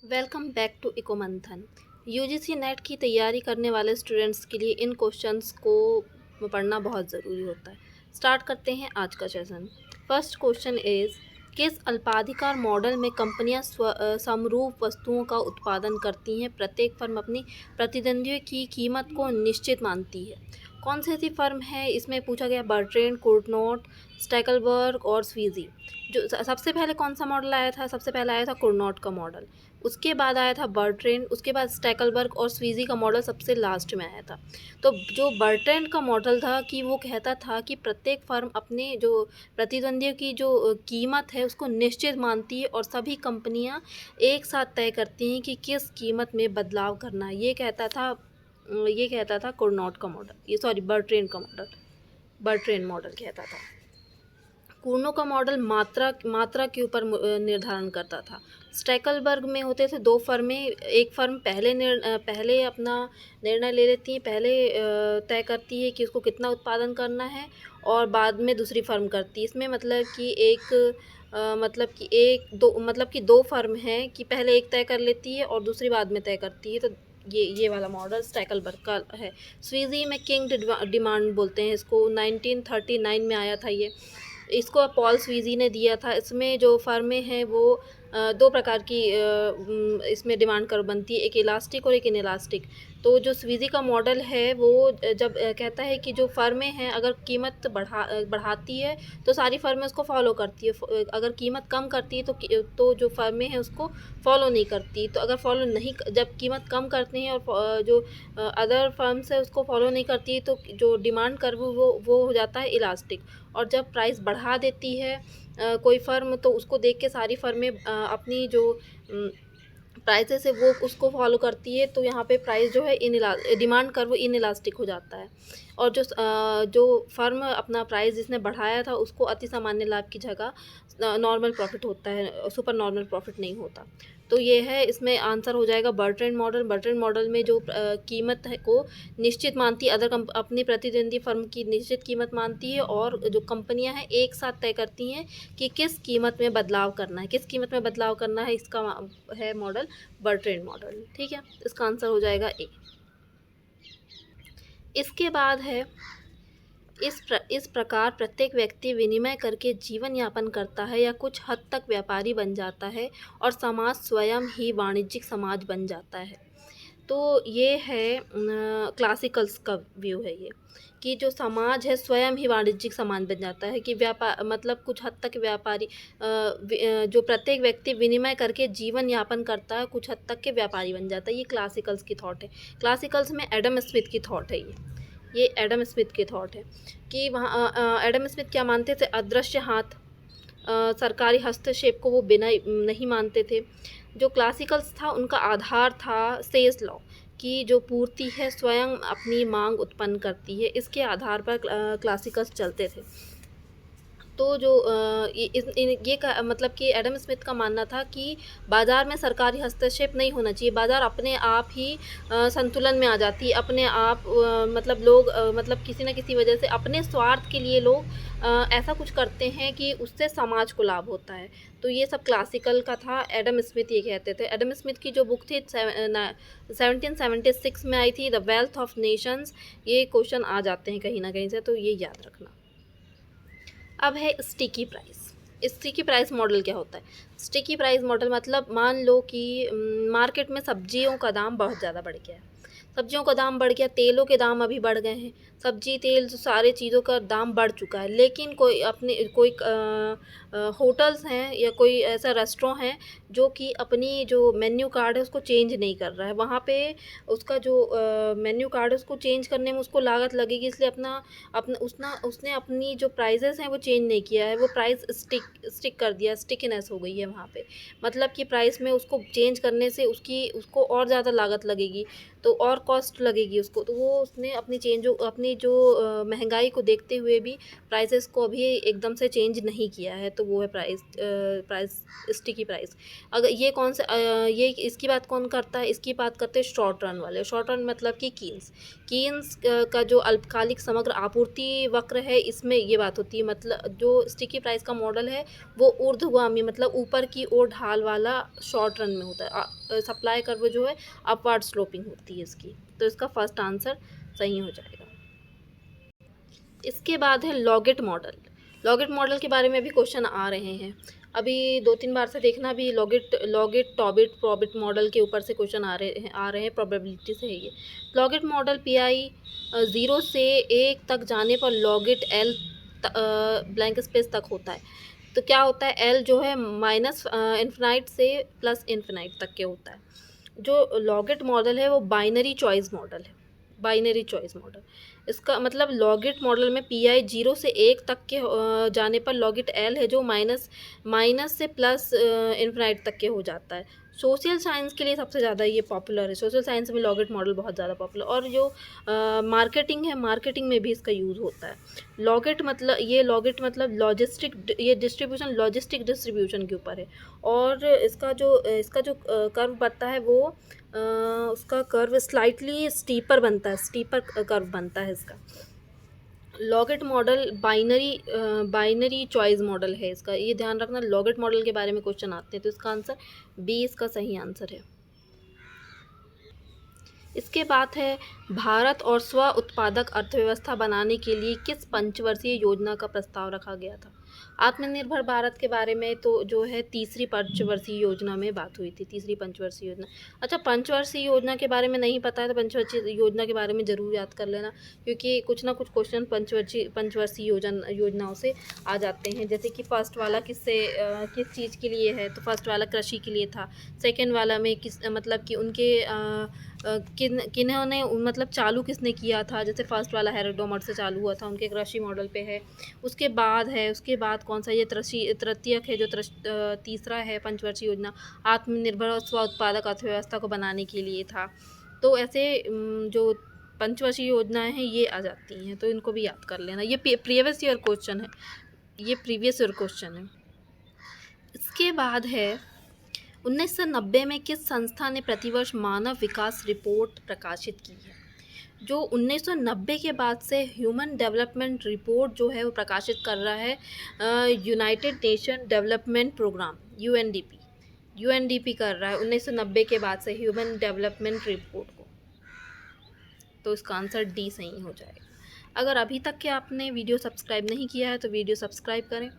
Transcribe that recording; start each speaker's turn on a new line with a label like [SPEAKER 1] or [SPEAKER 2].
[SPEAKER 1] Welcome back to eco मंथन। UGC net की तैयारी करने वाले स्टूडेंट्स के लिए इन क्वेश्चंस को पढ़ना बहुत ज़रूरी होता है। स्टार्ट करते हैं आज का सेशन। फर्स्ट क्वेश्चन इज़, किस अल्पाधिकार मॉडल में कंपनियां समरूप वस्तुओं का उत्पादन करती हैं? प्रत्येक फर्म अपनी प्रतिद्वंद्वियों की कीमत को निश्चित मानती है। कौन सी ऐसी फर्म है? इसमें पूछा गया बर्ट्रेंड, कुर्नोट, स्टैकलबर्ग और स्वीजी। जो सबसे पहले कौन सा मॉडल आया था? सबसे पहले आया था कुर्नोट का मॉडल, उसके बाद आया था बर्ट्रेंड, उसके बाद स्टैकलबर्ग और स्वीजी का मॉडल सबसे लास्ट में आया था। तो जो बर्ट्रेंड का मॉडल था कि वो कहता था कि प्रत्येक फर्म अपने जो प्रतिद्वंदियों की जो कीमत है उसको निश्चित मानती है और सभी कंपनियां एक साथ तय करती हैं कि किस कीमत में बदलाव करना है। ये कहता था कुर्नोट का मॉडल, ये सॉरी बर्ट्रेंड मॉडल कहता था। कूर्नो का मॉडल मात्रा के ऊपर निर्धारण करता था। स्टैकलबर्ग में होते थे दो फर्में, एक फर्म पहले अपना निर्णय ले लेती है, पहले तय करती है कि उसको कितना उत्पादन करना है और बाद में दूसरी फर्म करती है। इसमें मतलब कि दो फर्म हैं कि पहले एक तय कर लेती है और दूसरी बाद में तय करती है। तो ये वाला मॉडल स्टैकलबर्ग का है। स्वीजी में किंग डिमांड बोलते हैं इसको, 1939 में आया था ये। इसको पॉल स्वीजी ने दिया था। इसमें जो फर्में हैं वो दो प्रकार की इसमें डिमांड कर बनती है, एक इलास्टिक और एक इनइलास्टिक। तो जो स्वीजी का मॉडल है वो जब कहता है कि जो फर्में हैं अगर कीमत बढ़ाती है तो सारी फर्में उसको फॉलो करती है, अगर कीमत कम करती है तो जो फर्में हैं उसको फॉलो नहीं करती। तो अगर फॉलो नहीं, जब कीमत कम करती हैं और जो अदर फर्म्स है उसको फॉलो नहीं करती है तो जो डिमांड कर्व वो हो जाता है इलास्टिक। और जब प्राइस बढ़ा देती है कोई फर्म तो उसको देख के सारी फर्में अपनी जो प्राइसेस है वो उसको फॉलो करती है। तो यहाँ पे प्राइस जो है डिमांड कर्व इनइलास्टिक हो जाता है और जो फर्म अपना प्राइस जिसने बढ़ाया था उसको अति सामान्य लाभ की जगह नॉर्मल प्रॉफिट होता है, सुपर नॉर्मल प्रॉफिट नहीं होता। तो ये है, इसमें आंसर हो जाएगा बर्ट्रेंड मॉडल। बर्ट्रेंड मॉडल में जो कीमत है को निश्चित मानती है, अपनी प्रतिद्वंदी फर्म की निश्चित कीमत मानती है और जो कंपनियां हैं एक साथ तय करती हैं कि किस कीमत में बदलाव करना है, किस कीमत में बदलाव करना है। इसका है मॉडल बर्ट्रेंड मॉडल। ठीक है, इसका आंसर हो जाएगा ए। इसके बाद है, इस प्रकार प्रत्येक व्यक्ति विनिमय करके जीवन यापन करता है या कुछ हद तक व्यापारी बन जाता है और समाज स्वयं ही वाणिज्यिक समाज बन जाता है। तो ये है क्लासिकल्स का व्यू है ये, कि जो समाज है स्वयं ही वाणिज्यिक समाज बन जाता है, कि व्यापार मतलब कुछ हद तक व्यापारी जो प्रत्येक व्यक्ति विनिमय करके जीवन यापन करता है कुछ हद तक के व्यापारी बन जाता है। ये क्लासिकल्स की थॉट है। क्लासिकल्स में एडम स्मिथ की थॉट है ये एडम स्मिथ की थॉट है कि वहाँ एडम स्मिथ क्या मानते थे? अदृश्य हाथ, सरकारी हस्तक्षेप को वो बिना नहीं मानते थे। जो क्लासिकल्स था उनका आधार था सेज लॉ, कि जो पूर्ति है स्वयं अपनी मांग उत्पन्न करती है, इसके आधार पर क्लासिकल्स चलते थे। तो जो मतलब कि एडम स्मिथ का मानना था कि बाज़ार में सरकारी हस्तक्षेप नहीं होना चाहिए, बाज़ार अपने आप ही संतुलन में आ जाती है, अपने आप मतलब लोग मतलब किसी न किसी वजह से अपने स्वार्थ के लिए लोग ऐसा कुछ करते हैं कि उससे समाज को लाभ होता है। तो ये सब क्लासिकल का था। एडम स्मिथ ये कहते थे। एडम स्मिथ की जो बुक थी 1776 में आई थी, द वेल्थ ऑफ नेशंस। ये क्वेश्चन आ जाते हैं कहीं ना कहीं से, तो ये याद रखना। अब है sticky price. Sticky price model क्या होता है? स्टिकी प्राइस मॉडल मतलब मान लो कि मार्केट में सब्जियों का दाम बहुत ज़्यादा बढ़ गया है, सब्जियों का दाम बढ़ गया, तेलों के दाम अभी बढ़ गए हैं, सब्जी तेल सारे चीज़ों का दाम बढ़ चुका है। लेकिन कोई होटल्स हैं या कोई ऐसा रेस्टोरेंट है जो कि अपनी जो मेन्यू कार्ड है उसको चेंज नहीं कर रहा है। वहाँ पे उसका जो मेन्यू कार्ड है उसको चेंज करने में उसको लागत लगेगी, इसलिए उसने अपनी जो प्राइजेस हैं वो चेंज नहीं किया है, वो प्राइस स्टिक कर दिया, स्टिकीनेस हो गई है वहाँ पे। मतलब कि प्राइस में उसको चेंज करने से उसको और ज़्यादा लागत लगेगी, तो और कॉस्ट लगेगी उसको। तो वो उसने अपनी जो महंगाई को देखते हुए भी प्राइसेस को अभी एकदम से चेंज नहीं किया है। तो वो है प्राइस स्टिकी प्राइस। अगर ये कौन से ये इसकी बात कौन करता है, इसकी बात करते हैं शॉर्ट रन वाले। शॉर्ट रन मतलब कि कीन्स का जो अल्पकालिक समग्र आपूर्ति वक्र है, इसमें ये बात होती है। मतलब जो स्टिकी प्राइस का मॉडल है वो ऊर्ध्वगामी मतलब ऊपर की ओर ढाल वाला शॉर्ट रन में होता है। सप्लाई कर्व जो है अपवर्ड स्लोपिंग होती है इसकी। तो इसका फर्स्ट आंसर सही हो जाएगा। इसके बाद है लॉगेट मॉडल। लॉगेट मॉडल के बारे में भी क्वेश्चन आ रहे हैं, अभी 2-3 बार से देखना भी। लॉगेट टॉबिट प्रॉबिट मॉडल के ऊपर से क्वेश्चन आ रहे हैं, प्रोबेबिलिटी से है ये। लॉगेट मॉडल पीआई 0 से 1 तक जाने पर लॉगेट एल ब्लैंक स्पेस तक होता है। तो क्या होता है, एल जो है माइनस इन्फिनाइट से प्लस इन्फिनाइट तक के होता है। जो लॉगेट मॉडल है वो बाइनरी चॉइस मॉडल है, बाइनरी चॉइस मॉडल। इसका मतलब लॉगेट मॉडल में पी आई 0 से 1 तक के जाने पर लॉगेट एल है जो माइनस से प्लस इन्फिनाइट तक के हो जाता है। सोशल साइंस के लिए सबसे ज़्यादा ये पॉपुलर है, सोशल साइंस में लॉगेट मॉडल बहुत ज़्यादा पॉपुलर। और जो मार्केटिंग है, मार्केटिंग में भी इसका यूज़ होता है। लॉगेट मतलब ये डिस्ट्रीब्यूशन लॉजिस्टिक डिस्ट्रीब्यूशन के ऊपर है। और इसका जो कर्व बनता है वो उसका कर्व स्लाइटली स्टीपर बनता है, स्टीपर कर्व बनता है इसका। लॉगेट मॉडल बाइनरी चॉइस मॉडल है इसका, ये ध्यान रखना। लॉगेट मॉडल के बारे में क्वेश्चन आते हैं, तो इसका आंसर बी इसका सही आंसर है। इसके बाद है भारत और स्व उत्पादक अर्थव्यवस्था बनाने के लिए किस पंचवर्षीय योजना का प्रस्ताव रखा गया था। आत्मनिर्भर भारत के बारे में तो जो है तीसरी पंचवर्षीय योजना में बात हुई थी, तीसरी पंचवर्षीय योजना। अच्छा, पंचवर्षीय योजना के बारे में नहीं पता है तो पंचवर्षीय योजना के बारे में ज़रूर याद कर लेना, क्योंकि कुछ ना कुछ क्वेश्चन पंचवर्षीय योजनाओं से आ जाते हैं। जैसे कि फर्स्ट वाला किस चीज़ के लिए है, तो फर्स्ट वाला कृषि के लिए था। सेकेंड वाला में मतलब कि उनके किन्होंने मतलब चालू किसने किया था, जैसे फर्स्ट वाला हेरोडोमर से चालू हुआ था, उनके कृषि मॉडल पे है। उसके बाद कौन सा ये तृतीयक है, जो तीसरा है पंचवर्षीय योजना, आत्मनिर्भर और स्व उत्पादक अर्थव्यवस्था को बनाने के लिए था। तो ऐसे जो पंचवर्षीय योजनाएं हैं ये आ जाती हैं, तो इनको भी याद कर लेना। ये प्रीवियस ईयर क्वेश्चन है, ये प्रीवियस ईयर क्वेश्चन है। इसके बाद है 1990 में किस संस्था ने प्रतिवर्ष मानव विकास रिपोर्ट प्रकाशित की है। जो 1990 के बाद से ह्यूमन डेवलपमेंट रिपोर्ट जो है वो प्रकाशित कर रहा है United Nation Development Programme, UNDP कर रहा है 1990 के बाद से ह्यूमन डेवलपमेंट रिपोर्ट को। तो इसका आंसर डी सही हो जाएगा। अगर अभी तक के आपने वीडियो सब्सक्राइब नहीं किया है तो वीडियो सब्सक्राइब करें।